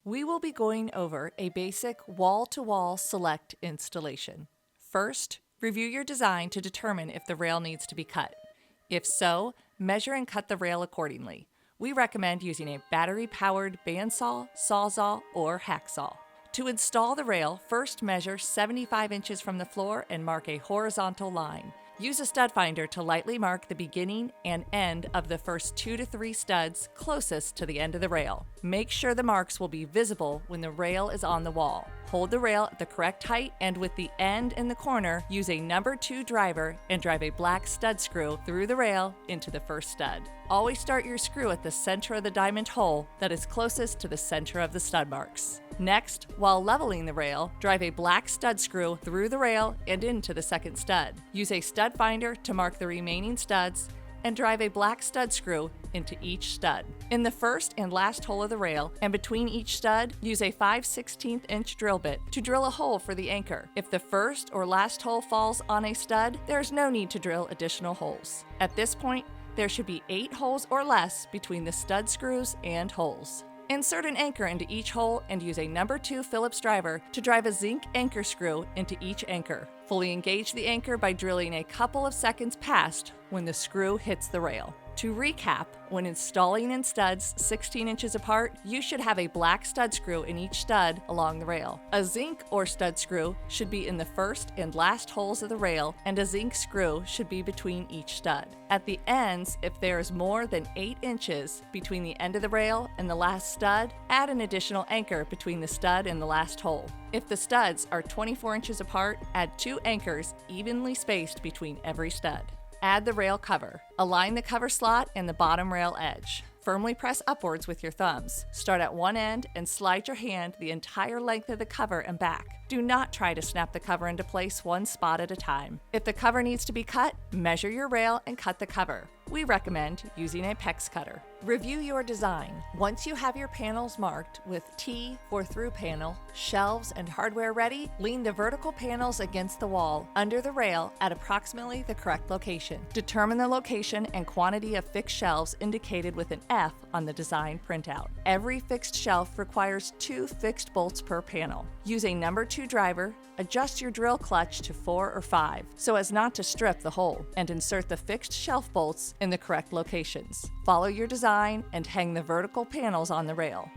We will be going over a basic wall-to-wall select installation. First, review your design to determine if the rail needs to be cut. If so, measure and cut the rail accordingly. We recommend using a battery-powered bandsaw, sawzall, or hacksaw. To install the rail, first measure 75 inches from the floor and mark a horizontal line. Use a stud finder to lightly mark the beginning and end of the first 2 to 3 studs closest to the end of the rail. Make sure the marks will be visible when the rail is on the wall. Hold the rail at the correct height, and with the end in the corner, use a number 2 driver and drive a black stud screw through the rail into the first stud. Always start your screw at the center of the diamond hole that is closest to the center of the stud marks. Next, while leveling the rail, drive a black stud screw through the rail and into the second stud. Use a stud finder to mark the remaining studs and drive a black stud screw into each stud. In the first and last hole of the rail and between each stud, use a 5/16 inch drill bit to drill a hole for the anchor. If the first or last hole falls on a stud, there is no need to drill additional holes. At this point, there should be 8 holes or less between the stud screws and holes. Insert an anchor into each hole and use a number 2 Phillips driver to drive a zinc anchor screw into each anchor. Fully engage the anchor by drilling a couple of seconds past when the screw hits the rail. To recap, when installing in studs 16 inches apart, you should have a black stud screw in each stud along the rail. A zinc or stud screw should be in the first and last holes of the rail, and a zinc screw should be between each stud. At the ends, if there is more than 8 inches between the end of the rail and the last stud, add an additional anchor between the stud and the last hole. If the studs are 24 inches apart, add 2 anchors evenly spaced between every stud. Add the rail cover. Align the cover slot and the bottom rail edge. Firmly press upwards with your thumbs. Start at one end and slide your hand the entire length of the cover and back. Do not try to snap the cover into place one spot at a time. If the cover needs to be cut, measure your rail and cut the cover. We recommend using a PEX cutter. Review your design. Once you have your panels marked with T for through panel, shelves, and hardware ready, lean the vertical panels against the wall under the rail at approximately the correct location. Determine the location and quantity of fixed shelves indicated with an F on the design printout. Every fixed shelf requires 2 fixed bolts per panel. Use a number 2 driver, adjust your drill clutch to 4 or 5 so as not to strip the hole, and insert the fixed shelf bolts in the correct locations. Follow your design and hang the vertical panels on the rail.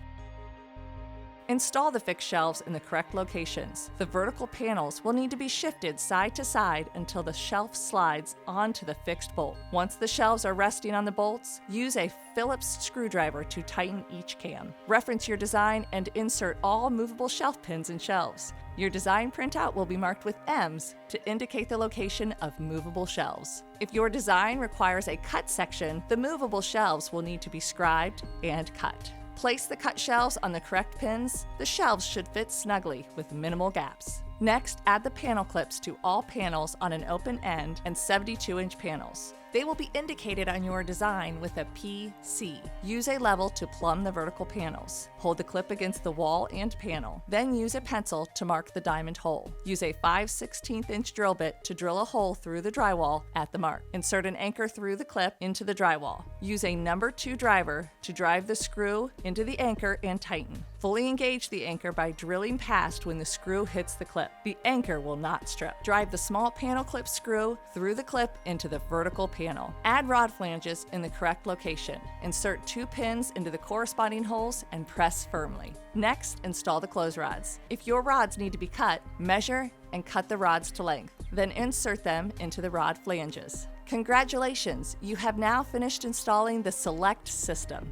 Install the fixed shelves in the correct locations. The vertical panels will need to be shifted side to side until the shelf slides onto the fixed bolt. Once the shelves are resting on the bolts, use a Phillips screwdriver to tighten each cam. Reference your design and insert all movable shelf pins and shelves. Your design printout will be marked with M's to indicate the location of movable shelves. If your design requires a cut section, the movable shelves will need to be scribed and cut. Place the cut shelves on the correct pins. The shelves should fit snugly with minimal gaps. Next, add the panel clips to all panels on an open end and 72-inch panels. They will be indicated on your design with a PC. Use a level to plumb the vertical panels. Hold the clip against the wall and panel. Then use a pencil to mark the diamond hole. Use a 5/16 inch drill bit to drill a hole through the drywall at the mark. Insert an anchor through the clip into the drywall. Use a number 2 driver to drive the screw into the anchor and tighten. Fully engage the anchor by drilling past when the screw hits the clip. The anchor will not strip. Drive the small panel clip screw through the clip into the vertical panel. Add rod flanges in the correct location. Insert 2 pins into the corresponding holes and press firmly. Next, install the close rods. If your rods need to be cut, measure and cut the rods to length. Then insert them into the rod flanges. Congratulations! You have now finished installing the Select system.